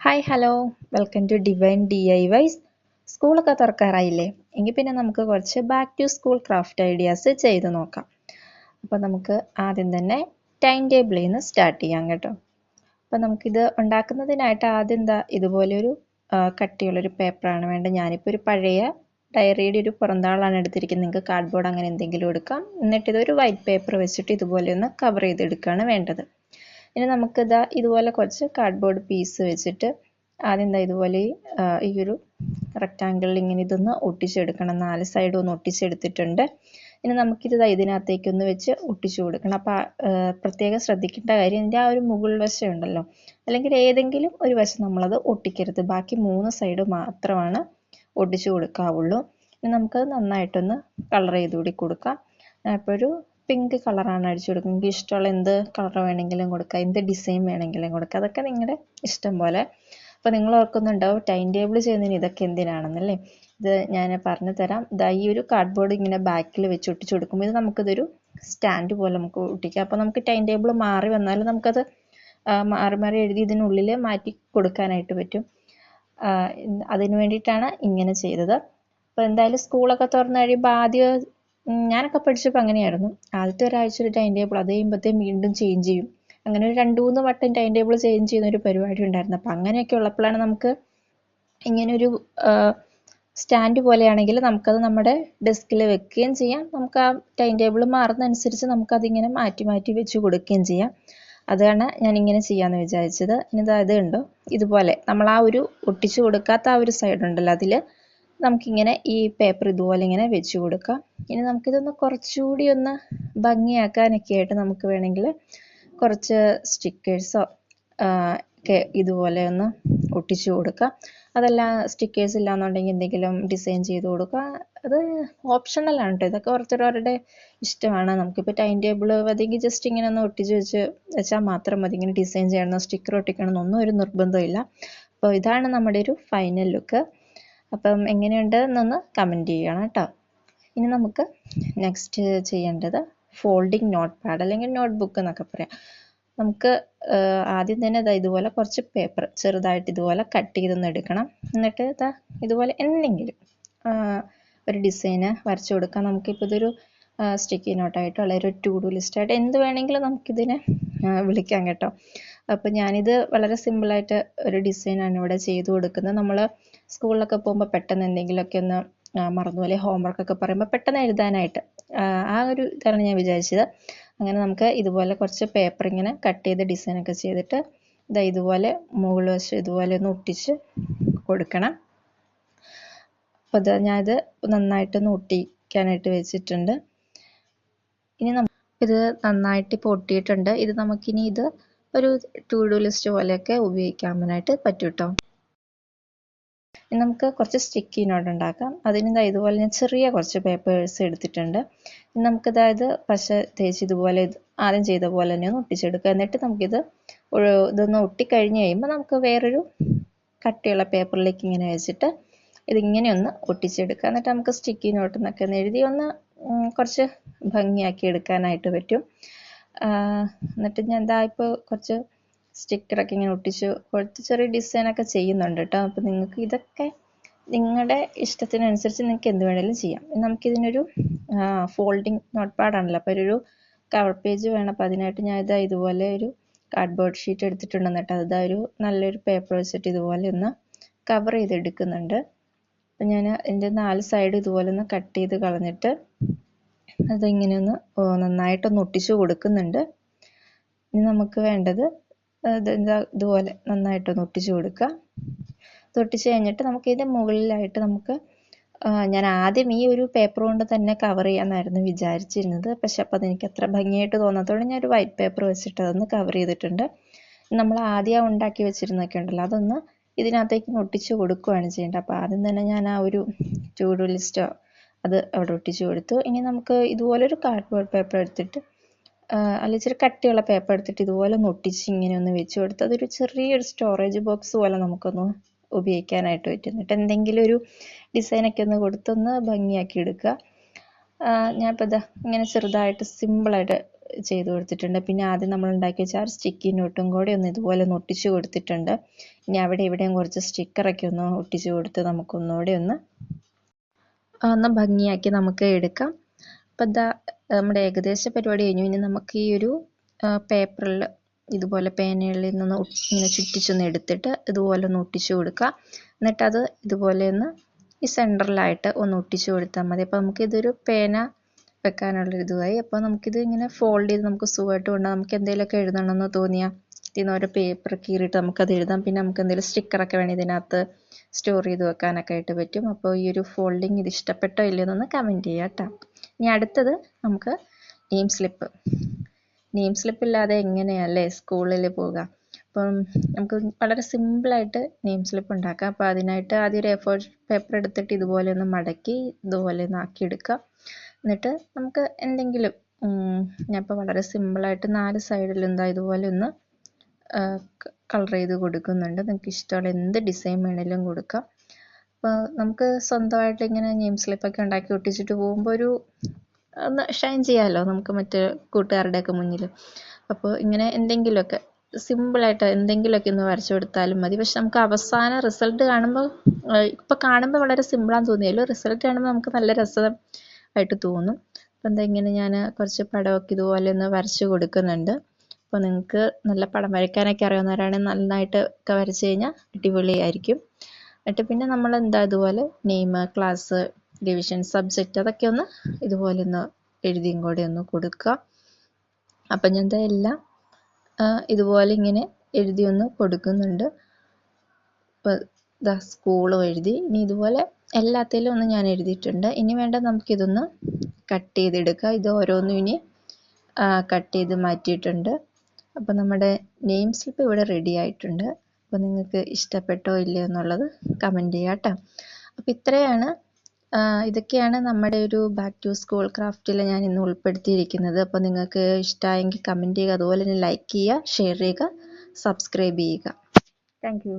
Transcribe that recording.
Hi hello welcome to divine DIYs. സ്കൂളൊക്കെ തുറക്കാറായില്ലേ? എങ്കിൽ പിന്നെ നമുക്ക് കുറച്ച് back to school craft ideas ചെയ്ത് നോക്കാം. അപ്പോൾ നമുക്ക് ആദ്യം തന്നെ ടൈം ടേബിളിൽ നിന്ന് സ്റ്റാർട്ട് ചെയ്യാം കേട്ടോ. അപ്പോൾ നമുക്കിത് ഉണ്ടാക്കുന്നതിനായിട്ട് ആദ്യം ഇതുപോലൊരു കട്ടിയുള്ളൊരു പേപ്പറാണ് വേണ്ടത്. ഞാനിപ്പോൾ ഒരു പഴയ ഡയറിയുടെ ഒരു പുറന്താളാണ് എടുത്തിരിക്കുന്നത്. നിങ്ങൾക്ക് കാർഡ്ബോർഡ് അങ്ങനെ എന്തെങ്കിലും എടുക്കാം. എന്നിട്ട് ഇതൊരു വൈറ്റ് പേപ്പർ വെച്ചിട്ട് ഇതുപോലെ ഒന്ന് കവർ ചെയ്തെടുക്കുകയാണ് വേണ്ടത്. ഇനി നമുക്കിതാ ഇതുപോലെ കുറച്ച് കാർഡ്ബോർഡ് പീസ് വെച്ചിട്ട് ആദ്യം ഇതുപോലെ ഈ ഒരു റെക്റ്റാങ്കിളിൽ ഇങ്ങനെ ഇതൊന്ന് ഒട്ടിച്ചെടുക്കണം. 4 സൈഡും ഒന്ന് ഒട്ടിച്ചെടുത്തിട്ടുണ്ട്. ഇനി നമുക്കിത് ഇതിനകത്തേക്കൊന്ന് വെച്ച് ഒട്ടിച്ചു കൊടുക്കണം. അപ്പോൾ പ്രത്യേകം ശ്രദ്ധിക്കേണ്ട കാര്യം ഇതിൻ്റെ ആ ഒരു മുകൾ വശം ഉണ്ടല്ലോ, അല്ലെങ്കിൽ ഏതെങ്കിലും ഒരു വശം നമ്മളത് ഒട്ടിക്കരുത്. ബാക്കി 3 സൈഡ് മാത്രമാണ് ഒട്ടിച്ചു കൊടുക്കാവുള്ളൂ. ഇനി നമുക്കത് നന്നായിട്ടൊന്ന് കളർ ചെയ്ത് കൂടി കൊടുക്കാം. അപ്പോൾ ഒരു പിങ്ക് കളറാണ് അടിച്ചു കൊടുക്കുക. നിങ്ങൾക്ക് ഇഷ്ടമുള്ള എന്ത് കളർ വേണമെങ്കിലും കൊടുക്കാം, എന്ത് ഡിസൈൻ വേണമെങ്കിലും കൊടുക്കാം. അതൊക്കെ നിങ്ങളുടെ ഇഷ്ടം പോലെ. അപ്പോൾ നിങ്ങൾ ഓർക്കുന്നുണ്ടാവും ടൈം ടേബിൾ ചെയ്യുന്നതിന് ഇതൊക്കെ എന്തിനാണെന്നല്ലേ. ഇത് ഞാൻ പറഞ്ഞു തരാം. ഈ ഒരു കാർഡ്ബോർഡ് ഇങ്ങനെ ബാക്കിൽ വെച്ച് ഒട്ടിച്ചു കൊടുക്കുമ്പോൾ ഇത് നമുക്കിതൊരു സ്റ്റാൻഡ് പോലെ നമുക്ക് ഒട്ടിക്കാം. അപ്പോൾ നമുക്ക് ടൈം ടേബിൾ മാറി വന്നാലും നമുക്കത് മാറി മാറി എഴുതി ഇതിനുള്ളിൽ മാറ്റി കൊടുക്കാനായിട്ട് പറ്റും. അതിന് വേണ്ടിയിട്ടാണ് ഇങ്ങനെ ചെയ്തത്. അപ്പോൾ എന്തായാലും സ്കൂളൊക്കെ തുറന്നു കഴിയുമ്പോൾ ആദ്യം ഞാനൊക്കെ പഠിച്ചപ്പോൾ അങ്ങനെയായിരുന്നു. ആദ്യത്തെ ഒരാഴ്ച ഒരു ടൈം ടേബിൾ, അത് കഴിയുമ്പോഴത്തേക്കും വീണ്ടും ചേഞ്ച് ചെയ്യും. അങ്ങനെ ഒരു 2-3 വട്ടം ടൈം ടേബിൾ ചേഞ്ച് ചെയ്യുന്ന ഒരു പരിപാടി ഉണ്ടായിരുന്നു. അപ്പം അങ്ങനെയൊക്കെ ഉള്ളപ്പോഴാണ് നമുക്ക് ഇങ്ങനൊരു സ്റ്റാൻഡ് പോലെയാണെങ്കിൽ നമുക്കത് നമ്മുടെ ഡെസ്കിൽ വെക്കുകയും ചെയ്യാം. നമുക്ക് ആ ടൈം ടേബിൾ മാറുന്നതനുസരിച്ച് നമുക്കതിങ്ങനെ മാറ്റി മാറ്റി വെച്ച് കൊടുക്കുകയും ചെയ്യാം. അതാണ് ഞാനിങ്ങനെ ചെയ്യാമെന്ന് വിചാരിച്ചത്. ഇനി ഇത് ഉണ്ടോ, ഇതുപോലെ നമ്മൾ ആ ഒരു ഒട്ടിച്ചു കൊടുക്കാത്ത ആ ഒരു സൈഡ് ഉണ്ടല്ലോ, അതിൽ നമുക്കിങ്ങനെ ഈ പേപ്പർ ഇതുപോലെ ഇങ്ങനെ വെച്ച് കൊടുക്കാം. ഇനി നമുക്കിതൊന്ന് കുറച്ചുകൂടി ഒന്ന് ഭംഗിയാക്കാനൊക്കെ ആയിട്ട് നമുക്ക് വേണമെങ്കിൽ കുറച്ച് സ്റ്റിക്കേഴ്സോ ഒക്കെ ഇതുപോലെ ഒന്ന് ഒട്ടിച്ചു കൊടുക്കാം. അതല്ല സ്റ്റിക്കേഴ്സ് ഇല്ലാന്നുണ്ടെങ്കിൽ എന്തെങ്കിലും ഡിസൈൻ ചെയ്ത് കൊടുക്കുക. അത് ഓപ്ഷണലാണ് കേട്ടോ. ഇതൊക്കെ ഓരോരുത്തരുടെ ഇഷ്ടമാണ്. നമുക്കിപ്പോൾ ടൈം ടേബിൾ മതിയെങ്കിൽ ജസ്റ്റ് ഇങ്ങനെ ഒന്ന് ഒട്ടിച്ച് വെച്ചാൽ മാത്രം മതി. ഇങ്ങനെ ഡിസൈൻ ചെയ്യണം, സ്റ്റിക്കർ ഒട്ടിക്കണം എന്നൊന്നും ഒരു നിർബന്ധമില്ല. അപ്പോൾ ഇതാണ് നമ്മുടെ ഒരു ഫൈനൽ ലുക്ക്. അപ്പം എങ്ങനെയുണ്ട് എന്നൊന്ന് കമൻറ്റ് ചെയ്യണം കേട്ടോ. ഇനി നമുക്ക് നെക്സ്റ്റ് ചെയ്യേണ്ടത് ഫോൾഡിങ് നോട്ട് പാഡ് അല്ലെങ്കിൽ നോട്ട് ബുക്ക് എന്നൊക്കെ പറയാം. നമുക്ക് ആദ്യം തന്നെ ഇതുപോലെ കുറച്ച് പേപ്പർ ചെറുതായിട്ട് ഇതുപോലെ കട്ട് ചെയ്തൊന്ന് എടുക്കണം. എന്നിട്ട് ഇതുപോലെ എന്തെങ്കിലും ഒരു ഡിസൈന് വരച്ചു കൊടുക്കാം. നമുക്കിപ്പോൾ ഇതൊരു സ്റ്റിക്കി നോട്ടായിട്ടോ അല്ലെങ്കിൽ ഒരു ടു ഡു ലിസ്റ്റായിട്ട് എന്ത് വേണമെങ്കിലും നമുക്കിതിനെ വിളിക്കാം കേട്ടോ. അപ്പോൾ ഞാനിത് വളരെ സിമ്പിളായിട്ട് ഒരു ഡിസൈനാണ് ഇവിടെ ചെയ്തു കൊടുക്കുന്നത്. നമ്മൾ സ്കൂളിലൊക്കെ പോകുമ്പോൾ പെട്ടെന്ന് എന്തെങ്കിലുമൊക്കെ ഒന്ന് മറന്നുപോലെ ഹോംവർക്കൊക്കെ പറയുമ്പോൾ പെട്ടെന്ന് എഴുതാനായിട്ട് ആ ഒരു ഇതാണ് ഞാൻ വിചാരിച്ചത്. അങ്ങനെ നമുക്ക് ഇതുപോലെ കുറച്ച് പേപ്പർ ഇങ്ങനെ കട്ട് ചെയ്ത് ഡിസൈനൊക്കെ ചെയ്തിട്ട് ഇതുപോലെ മുകൾ വശം ഇതുപോലെ ഒന്ന് ഒട്ടിച്ച് കൊടുക്കണം. അപ്പോൾ ഞാനിത് നന്നായിട്ടൊന്ന് ഒട്ടിക്കാനായിട്ട് വെച്ചിട്ടുണ്ട്. ഇനി ഇത് നന്നായിട്ട് ഇപ്പോൾ ഒട്ടിയിട്ടുണ്ട്. ഇത് നമുക്കിനി ഇത് ഒരു ടു ഡു ലിസ്റ്റ് പോലെയൊക്കെ ഉപയോഗിക്കാനായിട്ട് പറ്റും കേട്ടോ. ഇനി നമുക്ക് കുറച്ച് സ്റ്റിക്കി നോട്ട് ഉണ്ടാക്കാം. അതിന് ഇതുപോലെ ഞാൻ ചെറിയ കുറച്ച് പേപ്പേഴ്സ് എടുത്തിട്ടുണ്ട്. ഇനി നമുക്കിത് പശ തേച്ച് ഇതുപോലെ ആദ്യം ചെയ്ത പോലെ തന്നെ ഒന്ന് ഒട്ടിച്ചെടുക്കുക. എന്നിട്ട് നമുക്കിത് ഇതൊന്ന് ഒട്ടിക്കഴിഞ്ഞ് കഴിയുമ്പോൾ നമുക്ക് വേറൊരു കട്ടിയുള്ള പേപ്പറിലേക്ക് ഇങ്ങനെ വെച്ചിട്ട് ഇതിങ്ങനെ ഒന്ന് ഒട്ടിച്ചെടുക്കുക. എന്നിട്ട് നമുക്ക് സ്റ്റിക്കി നോട്ട് എന്നൊക്കെ ഒന്ന് എഴുതി ഒന്ന് കുറച്ച് ഭംഗിയാക്കി എടുക്കാനായിട്ട് പറ്റും. എന്നിട്ട് ഞാൻ ഇപ്പോൾ കുറച്ച് സ്റ്റിക്കറൊക്കെ ഇങ്ങനെ ഒട്ടിച്ച് കുറച്ച് ചെറിയ ഡിസൈനൊക്കെ ചെയ്യുന്നുണ്ട് കേട്ടോ. അപ്പോൾ നിങ്ങൾക്ക് ഇതൊക്കെ നിങ്ങളുടെ ഇഷ്ടത്തിനനുസരിച്ച് നിങ്ങൾക്ക് എന്ത് വേണമെങ്കിലും ചെയ്യാം. നമുക്കിതിനൊരു ഫോൾഡിങ് നോട്ട് പാഡാണല്ലോ, അപ്പോൾ ഒരു കവർ പേജ് വേണം. അപ്പോൾ അതിനായിട്ട് ഞാൻ ഇതുപോലെ ഒരു കാർഡ്ബോർഡ് ഷീറ്റ് എടുത്തിട്ടുണ്ട്. എന്നിട്ട് ഒരു നല്ലൊരു പേപ്പർ വെച്ചിട്ട് ഇതുപോലെ ഒന്ന് കവർ ചെയ്തെടുക്കുന്നുണ്ട്. അപ്പം ഞാൻ എൻ്റെ 4 സൈഡ് ഇതുപോലെ ഒന്ന് കട്ട് ചെയ്ത് കളഞ്ഞിട്ട് അതിങ്ങനെ ഒന്ന് നന്നായിട്ടൊന്ന് ഒട്ടിച്ചു കൊടുക്കുന്നുണ്ട്. ഇനി നമുക്ക് വേണ്ടത് ഇതുപോലെ നന്നായിട്ടൊന്ന് ഒട്ടിച്ചു കൊടുക്കുക. ഒട്ടിച്ച് കഴിഞ്ഞിട്ട് നമുക്ക് ഇതിൻ്റെ മുകളിലായിട്ട് ഞാൻ ആദ്യം ഈ ഒരു പേപ്പർ കൊണ്ട് തന്നെ കവർ ചെയ്യാമെന്നായിരുന്നു വിചാരിച്ചിരുന്നത്. പക്ഷെ അപ്പോൾ അതെനിക്ക് അത്ര ഭംഗിയായിട്ട് തോന്നാത്തതുകൊണ്ട് ഞാൻ ഒരു വൈറ്റ് പേപ്പർ വെച്ചിട്ട് അതൊന്ന് കവർ ചെയ്തിട്ടുണ്ട്. നമ്മൾ ആദ്യം ഉണ്ടാക്കി വെച്ചിരുന്നൊക്കെ ഉണ്ടല്ലോ, അതൊന്ന് ഇതിനകത്തേക്ക് ഒട്ടിച്ച് കൊടുക്കുകയാണ് ചെയ്യേണ്ടത്. അപ്പോൾ ആദ്യം തന്നെ ഞാൻ ആ ഒരു ടു ഡു ലിസ്റ്റോ അത് അവിടെ ഒട്ടിച്ചു കൊടുത്തു. ഇനി നമുക്ക് ഇതുപോലൊരു കാർഡ്ബോർഡ് പേപ്പർ എടുത്തിട്ട് അല്ലെങ്കിൽ ഇച്ചിരി കട്ടിയുള്ള പേപ്പർ എടുത്തിട്ട് ഇതുപോലെ ഒന്ന് ഒട്ടിച്ച് ഇങ്ങനെ ഒന്ന് വെച്ച് കൊടുത്ത് അതൊരു ചെറിയൊരു സ്റ്റോറേജ് ബോക്സ് പോലെ നമുക്കൊന്ന് ഉപയോഗിക്കാനായിട്ട് പറ്റും. എന്നിട്ട് എന്തെങ്കിലും ഒരു ഡിസൈനൊക്കെ ഒന്ന് കൊടുത്തൊന്ന് ഭംഗിയാക്കി എടുക്കുക. ഞാനിപ്പോൾ ഇങ്ങനെ ചെറുതായിട്ട് സിമ്പിളായിട്ട് ചെയ്ത് കൊടുത്തിട്ടുണ്ട്. പിന്നെ ആദ്യം നമ്മൾ ഉണ്ടാക്കി വെച്ച ആ സ്റ്റിക്കി നോട്ടും കൂടെ ഒന്ന് ഇതുപോലെ ഒന്ന് ഒട്ടിച്ചു കൊടുത്തിട്ടുണ്ട്. ഇനി അവിടെ ഇവിടെയും കുറച്ച് സ്റ്റിക്കറൊക്കെ ഒന്ന് ഒട്ടിച്ചു കൊടുത്ത് നമുക്കൊന്നുകൂടെ ഒന്ന് ഭംഗിയാക്കി നമുക്ക് എടുക്കാം. അപ്പം ഇതാ നമ്മുടെ ഏകദേശ പരിപാടി കഴിഞ്ഞു. ഇനി നമുക്ക് ഈ ഒരു പേപ്പറിൽ ഇതുപോലെ പേനകളിൽ നിന്ന് ഇങ്ങനെ ചുറ്റിച്ചൊന്ന് എടുത്തിട്ട് ഇതുപോലെ ഒന്ന് ഒട്ടിച്ചു കൊടുക്കുക. എന്നിട്ടത് ഇതുപോലെ ഒന്ന് ഈ സെൻറ്ററിലായിട്ട് ഒന്ന് ഒട്ടിച്ചു കൊടുത്താൽ മതി. അപ്പോൾ നമുക്കിതൊരു പേന വെക്കാനുള്ളൊരിതുമായി. അപ്പോൾ നമുക്കിത് ഇങ്ങനെ ഫോൾഡ് ചെയ്ത് നമുക്ക് സുഖമായിട്ട് കൊണ്ട് നമുക്ക് എന്തെങ്കിലുമൊക്കെ എഴുതണമെന്ന് തോന്നിയാൽ ഇതിന് ഓരോ പേപ്പർ കീറിയിട്ട് നമുക്കത് എഴുതാം. പിന്നെ നമുക്ക് എന്തെങ്കിലും സ്റ്റിക്കറൊക്കെ വേണം ഇതിനകത്ത് സ്റ്റോർ ചെയ്ത് വെക്കാനൊക്കെ ആയിട്ട് പറ്റും. അപ്പോൾ ഈ ഒരു ഫോൾഡിങ് ഇത് ഇഷ്ടപ്പെട്ടോ ഇല്ലയോ എന്നൊന്ന് കമൻറ്റ് ചെയ്യാം കേട്ടോ. ഇനി അടുത്തത് നമുക്ക് നെയിം സ്ലിപ്പ് ഇല്ലാതെ എങ്ങനെയല്ലേ സ്കൂളിൽ പോകുക. അപ്പം നമുക്ക് വളരെ സിമ്പിളായിട്ട് നെയിം സ്ലിപ്പ് ഉണ്ടാക്കാം. അപ്പോൾ അതിനായിട്ട് ആദ്യം ഒരു A4 പേപ്പർ എടുത്തിട്ട് ഇതുപോലെ ഒന്ന് മടക്കി ഇതുപോലെ ഒന്ന് ആക്കിയെടുക്കുക. എന്നിട്ട് നമുക്ക് എന്തെങ്കിലും ഞാൻ ഇപ്പോൾ വളരെ സിമ്പിളായിട്ട് 4 സൈഡിലും എന്താ ഇതുപോലെ ഒന്ന് കളർ ചെയ്ത് കൊടുക്കുന്നുണ്ട്. നിങ്ങൾക്ക് ഇഷ്ടമുള്ള എന്ത് ഡിസൈൻ വേണേലും കൊടുക്കാം. അപ്പോൾ നമുക്ക് സ്വന്തമായിട്ട് ഇങ്ങനെ നെയിം സ്ലിപ്പൊക്കെ ഉണ്ടാക്കി ഒട്ടിച്ചിട്ട് പോകുമ്പോൾ ഒരു ഒന്ന് ഷൈൻ ചെയ്യാമല്ലോ നമുക്ക് മറ്റ് കൂട്ടുകാരുടെയൊക്കെ മുന്നിൽ. അപ്പോൾ ഇങ്ങനെ എന്തെങ്കിലുമൊക്കെ സിമ്പിളായിട്ട് എന്തെങ്കിലുമൊക്കെ ഒന്ന് വരച്ചു കൊടുത്താലും മതി. പക്ഷെ നമുക്ക് അവസാന റിസൾട്ട് കാണുമ്പോൾ ഇപ്പോൾ കാണുമ്പോൾ വളരെ സിമ്പിളാന്ന് തോന്നിയാലും റിസൾട്ട് കാണുമ്പോൾ നമുക്ക് നല്ല രസമായിട്ട് തോന്നും. അപ്പോൾ എന്താ ഇങ്ങനെ ഞാൻ കുറച്ച് പടമൊക്കെ ഇതുപോലെ ഒന്ന് വരച്ച് കൊടുക്കുന്നുണ്ട്. അപ്പോൾ നിങ്ങൾക്ക് നല്ല പടം വരയ്ക്കാനൊക്കെ അറിയാവുന്നവരാണെങ്കിൽ നന്നായിട്ട് ഒക്കെ വരച്ച് കഴിഞ്ഞാൽ അടിപൊളിയായിരിക്കും. എന്നിട്ട് പിന്നെ നമ്മൾ എന്താ ഇതുപോലെ നെയിം, ക്ലാസ്, ഡിവിഷൻ, സബ്ജക്റ്റ് അതൊക്കെ ഒന്ന് ഇതുപോലെ ഒന്ന് എഴുതിയും കൂടെ ഒന്ന് കൊടുക്കുക. അപ്പം ഞാൻ എല്ലാം ഇതുപോലെ ഇങ്ങനെ എഴുതി ഒന്ന് കൊടുക്കുന്നുണ്ട്. ഇപ്പോൾ ഇതാ സ്കൂളും എഴുതി. ഇനി ഇതുപോലെ എല്ലാത്തിലും ഒന്ന് ഞാൻ എഴുതിയിട്ടുണ്ട്. ഇനി വേണ്ട നമുക്കിതൊന്ന് കട്ട് ചെയ്തെടുക്കുക. ഇത് ഓരോന്നും ഇനി കട്ട് ചെയ്ത് മാറ്റിയിട്ടുണ്ട്. അപ്പോൾ നമ്മുടെ നെയിം സ്ലിപ്പ് ഇവിടെ റെഡി ആയിട്ടുണ്ട്. അപ്പോൾ നിങ്ങൾക്ക് ഇഷ്ടപ്പെട്ടോ ഇല്ലയോ എന്നുള്ളത് കമൻറ്റ് ചെയ്യാം കേട്ടോ. അപ്പോൾ ഇതൊക്കെയാണ് നമ്മുടെ ഒരു ബാക്ക് ടു സ്കൂൾ ക്രാഫ്റ്റിൽ ഞാൻ ഇന്ന് ഉൾപ്പെടുത്തിയിരിക്കുന്നത്. അപ്പോൾ നിങ്ങൾക്ക് ഇഷ്ടമായെങ്കിൽ കമൻറ്റ് ചെയ്യുക, അതുപോലെ തന്നെ ലൈക്ക് ചെയ്യുക, ഷെയർ ചെയ്യുക, സബ്സ്ക്രൈബ് ചെയ്യുക. Thank you.